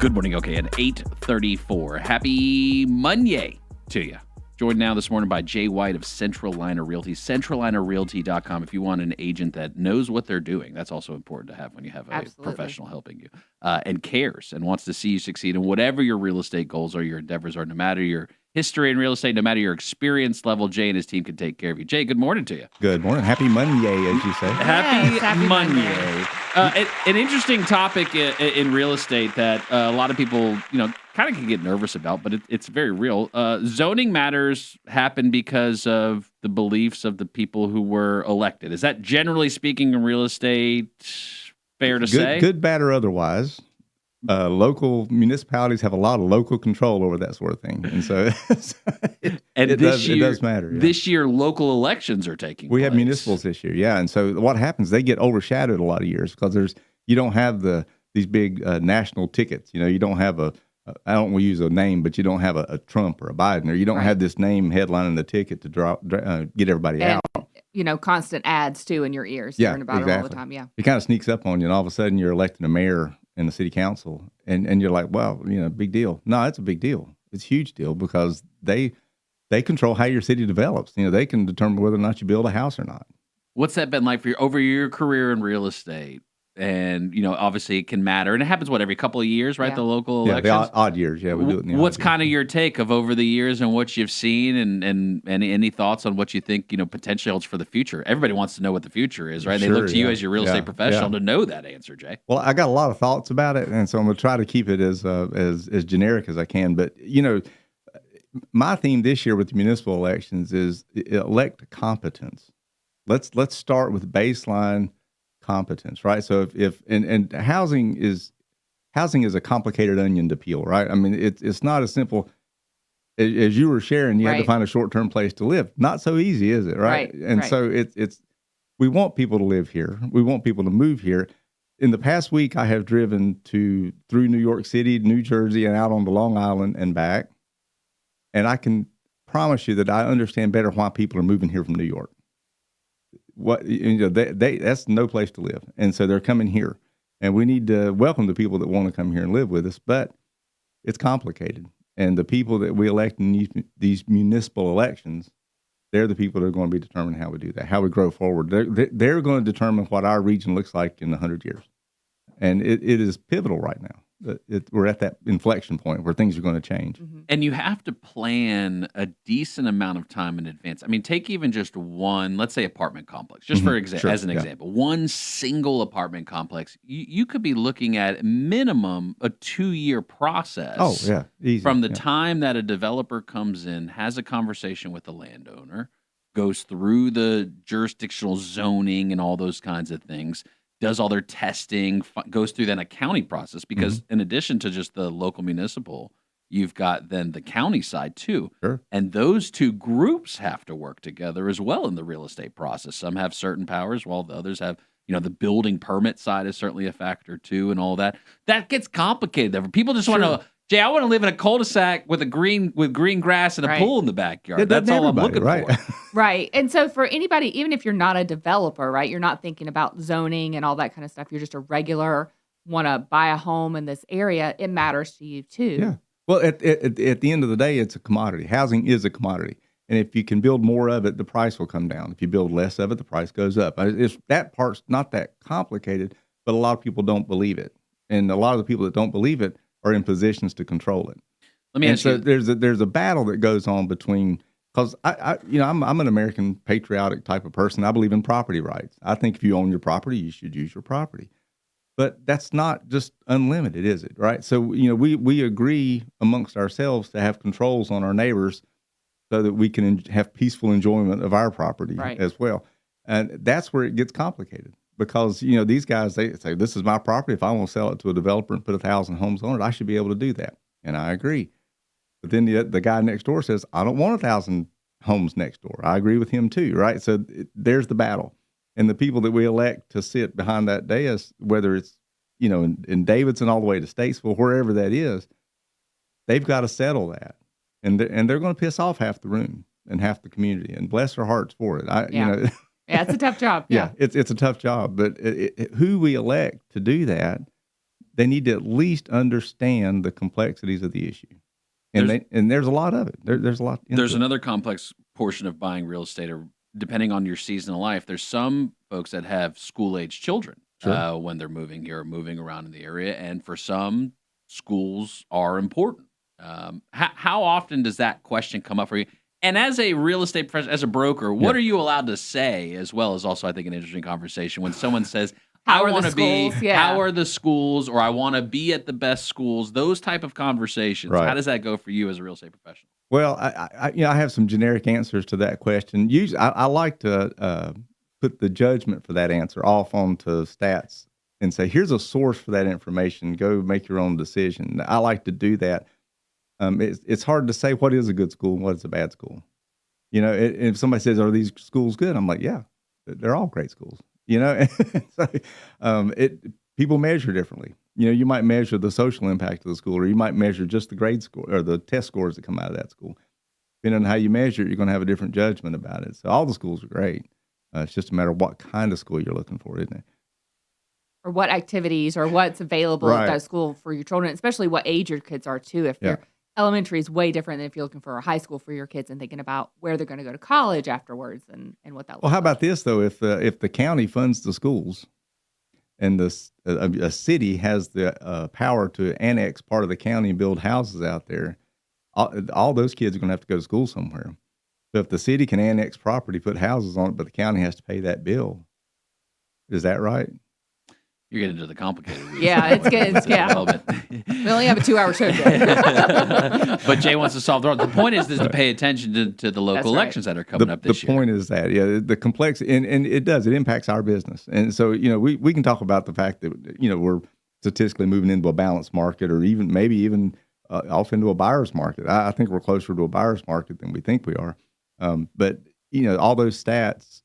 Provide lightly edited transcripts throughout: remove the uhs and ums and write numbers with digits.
Good morning, okay, at 8:34. Happy Monday to you. Joined now this morning by Jay White of Centralina Realty, centralinarealty.com. If you want an agent that knows what they're doing, that's also important to have when you have a professional helping you and cares and wants to see you succeed in whatever your real estate goals or your endeavors are, no matter your history in real estate, no matter your experience level, Jay and his team can take care of you. Jay, good morning to you. Good morning. Happy Monday, as you say. Happy Monday. An interesting topic in real estate that a lot of people, kind of can get nervous about, but it's very real. Zoning matters happen because of the beliefs of the people who were elected. Is that generally speaking in real estate fair to say? Good, bad, or otherwise. Local municipalities have a lot of local control over that sort of thing. And so it does matter. Yeah. This year, local elections are taking place. We have municipals this year, yeah. And so what happens, they get overshadowed a lot of years because you don't have these big national tickets. You don't have I don't want to use a name, but you don't have a Trump or a Biden, or you don't have this name headlining the ticket to get everybody out. Constant ads too in your ears. Yeah, hearing about exactly. it all the time. Yeah, it kind of sneaks up on you, and all of a sudden you're electing a mayor in the city council, and you're like, well, big deal. No, it's a big deal. It's a huge deal because they control how your city develops. They can determine whether or not you build a house or not. What's that been like for you over your career in real estate? And, obviously it can matter. And it happens, every couple of years, right? Yeah. The local elections? Yeah, the odd years. Yeah, we do it in the What's kind of your take of over the years and what you've seen and any thoughts on what you think, potentially holds for the future? Everybody wants to know what the future is, right? Sure, they look to you as your real estate professional to know that answer, Jay. Well, I got a lot of thoughts about it, and so I'm going to try to keep it as generic as I can. But, my theme this year with the municipal elections is elect competence. Let's start with baseline competence, right? So if housing is a complicated onion to peel, right? I mean, it's not as simple as you were sharing. You had to find a short-term place to live. Not so easy, is it? Right. And so it's we want people to live here. We want people to move here. In the past week, I have driven through New York City, New Jersey, and out on the Long Island and back. And I can promise you that I understand better why people are moving here from New York. That's no place to live, and so they're coming here, and we need to welcome the people that want to come here and live with us. But it's complicated, and the people that we elect in these municipal elections, they're the people that are going to be determining how we do that, how we grow forward. They're going to determine what our region looks like in 100 years, and it is pivotal right now. We're at that inflection point where things are going to change. Mm-hmm. And you have to plan a decent amount of time in advance. I mean, take even just one, let's say apartment complex, just for as an example, one single apartment complex. You could be looking at minimum a 2-year process. Oh, yeah. Easy. From the time that a developer comes in, has a conversation with the landowner, goes through the jurisdictional zoning and all those kinds of things, does all their testing, goes through then a county process, because in addition to just the local municipal, you've got then the county side too. Sure. And those two groups have to work together as well in the real estate process. Some have certain powers while the others have, the building permit side is certainly a factor too, and all that. That gets complicated. People just want to, Jay, I want to live in a cul-de-sac with green grass and a pool in the backyard. That's all I'm looking for. Right. And so for anybody, even if you're not a developer, right, you're not thinking about zoning and all that kind of stuff, you're just a regular, want to buy a home in this area, it matters to you too. Yeah. Well, at the end of the day, it's a commodity. Housing is a commodity. And if you can build more of it, the price will come down. If you build less of it, the price goes up. That part's not that complicated, but a lot of people don't believe it. And a lot of the people that don't believe it are in positions to control it. Let me ask you. There's a battle that goes on between, because I'm an American patriotic type of person. I believe in property rights. I think if you own your property, you should use your property. But that's not just unlimited, is it? Right. So we agree amongst ourselves to have controls on our neighbors so that we can have peaceful enjoyment of our property as well. And that's where it gets complicated. Because, these guys, they say, this is my property. If I want to sell it to a developer and put 1,000 homes on it, I should be able to do that. And I agree. But then the guy next door says, I don't want 1,000 homes next door. I agree with him too, right? So there's the battle. And the people that we elect to sit behind that dais, whether it's, in Davidson all the way to Statesville, wherever that is, they've got to settle that. And they're going to piss off half the room and half the community. And bless their hearts for it. Yeah, it's a tough job. Yeah, it's a tough job. But who we elect to do that they need to at least understand the complexities of the issue. And there's a lot of it. There's a lot. There's another complex portion of buying real estate, or depending on your season of life. There's some folks that have school-age children when they're moving here, or moving around in the area, and for some, schools are important. How often does that question come up for you? And as a real estate professional, as a broker, what are you allowed to say, as well as also, I think, an interesting conversation when someone says, How I are want the to be, schools? Yeah. how are the schools, or I want to be at the best schools, those type of conversations. Right. How does that go for you as a real estate professional? Well, I have some generic answers to that question. Usually, I like to put the judgment for that answer off onto stats and say, here's a source for that information. Go make your own decision. I like to do that. It's hard to say what is a good school and what is a bad school. If somebody says, are these schools good? I'm like, yeah, they're all great schools. So, people measure differently. You might measure the social impact of the school, or you might measure just the grade score or the test scores that come out of that school. Depending on how you measure it, you're going to have a different judgment about it. So all the schools are great. It's just a matter of what kind of school you're looking for, isn't it? Or what activities or what's available at that school for your children, especially what age your kids are too. If your elementary is way different than if you're looking for a high school for your kids and thinking about where they're going to go to college afterwards and what that looks like. Well, how about this, though? If the county funds the schools and a city has the power to annex part of the county and build houses out there, all those kids are going to have to go to school somewhere. So if the city can annex property, put houses on it, but the county has to pay that bill, is that right? You're getting into the complicated. Yeah, it's good. We only have a 2-hour show today. But Jay wants to solve the point is to pay attention to the local elections that are coming up this year. The point is that, the complexity, and it impacts our business. And so, we can talk about the fact that, we're statistically moving into a balanced market, or maybe even off into a buyer's market. I think we're closer to a buyer's market than we think we are. But, all those stats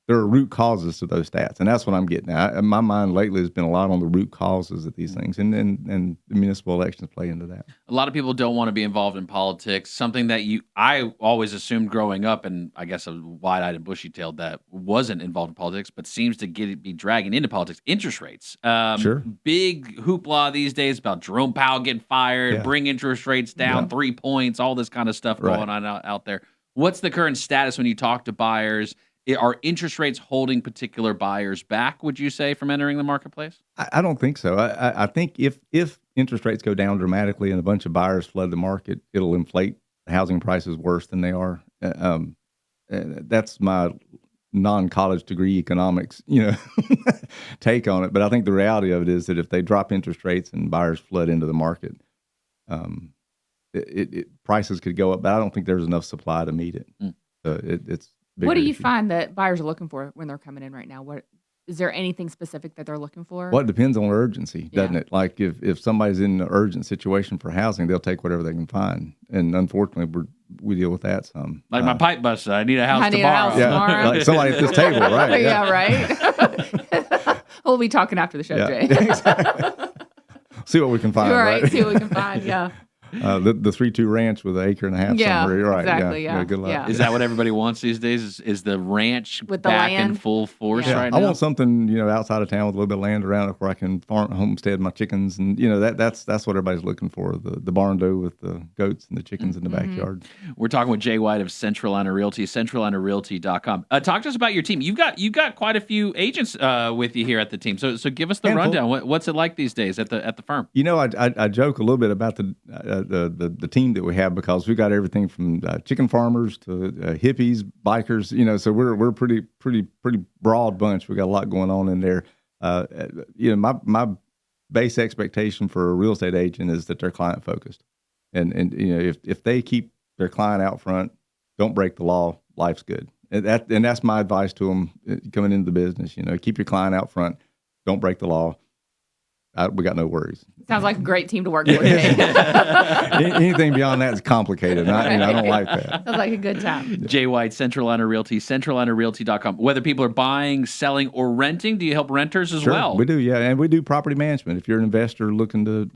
there are root causes to those stats, and that's what I'm getting at. My mind lately has been a lot on the root causes of these things, and the municipal elections play into that. A lot of people don't want to be involved in politics. Something that I always assumed growing up, and I guess I'm wide-eyed and bushy-tailed, that wasn't involved in politics, but seems to be dragging into politics. Interest rates. Sure. Big hoopla these days about Jerome Powell getting fired, bring interest rates down 3 points, all this kind of stuff going on out there. What's the current status when you talk to buyers? Are interest rates holding particular buyers back, would you say, from entering the marketplace? I don't think so. I think if interest rates go down dramatically and a bunch of buyers flood the market, it'll inflate housing prices worse than they are. That's my non-college degree economics, take on it. But I think the reality of it is that if they drop interest rates and buyers flood into the market, prices could go up. But I don't think there's enough supply to meet it. So it's. What do you find that buyers are looking for when they're coming in right now? What is there anything specific that they're looking for? Well, it depends on urgency, doesn't it? Like if somebody's in an urgent situation for housing, they'll take whatever they can find. And unfortunately, we deal with that some. Like my pipe busted. I need a house tomorrow. Like somebody at this table, right? Yeah, right. We'll be talking after the show, Jay. Exactly. See what we can find. Right. See what we can find. Yeah. The 3-2 ranch with an acre and a half somewhere. Right. Exactly. Yeah. Good luck. Yeah. Is that what everybody wants these days? Is the ranch with the back land in full force right now? I want something, outside of town with a little bit of land around it where I can homestead my chickens, and that's what everybody's looking for. The barn dough with the goats and the chickens in the backyard. We're talking with Jay White of Centralina Realty, CentralinaRealty.com. Talk to us about your team. You've got quite a few agents with you here at the team. So give us the rundown. What's it like these days at the firm? I joke a little bit about the team that we have, because we got everything from chicken farmers to hippies, bikers. So we're pretty broad bunch. We got a lot going on in there. My base expectation for a real estate agent is that they're client focused, and if they keep their client out front, don't break the law, life's good. And that's my advice to them coming into the business. Keep your client out front, don't break the law. We got no worries. Sounds like a great team to work with. Anything beyond that is complicated. I don't like that. Sounds like a good time. Jay White, Centralina Realty, CentralinaRealty.com. Whether people are buying, selling, or renting, do you help renters as well? We do, yeah, and we do property management. If you're an investor looking to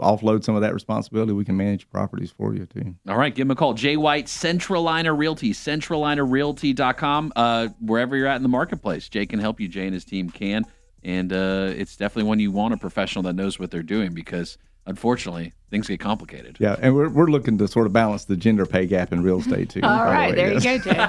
offload some of that responsibility, we can manage properties for you too. All right, give them a call. Jay White, Centralina Realty, CentralinaRealty.com. Wherever you're at in the marketplace, Jay can help you. Jay and his team can. And it's definitely when you want a professional that knows what they're doing, because unfortunately things get complicated. Yeah, and we're looking to sort of balance the gender pay gap in real estate too. All right, there you go, Jay.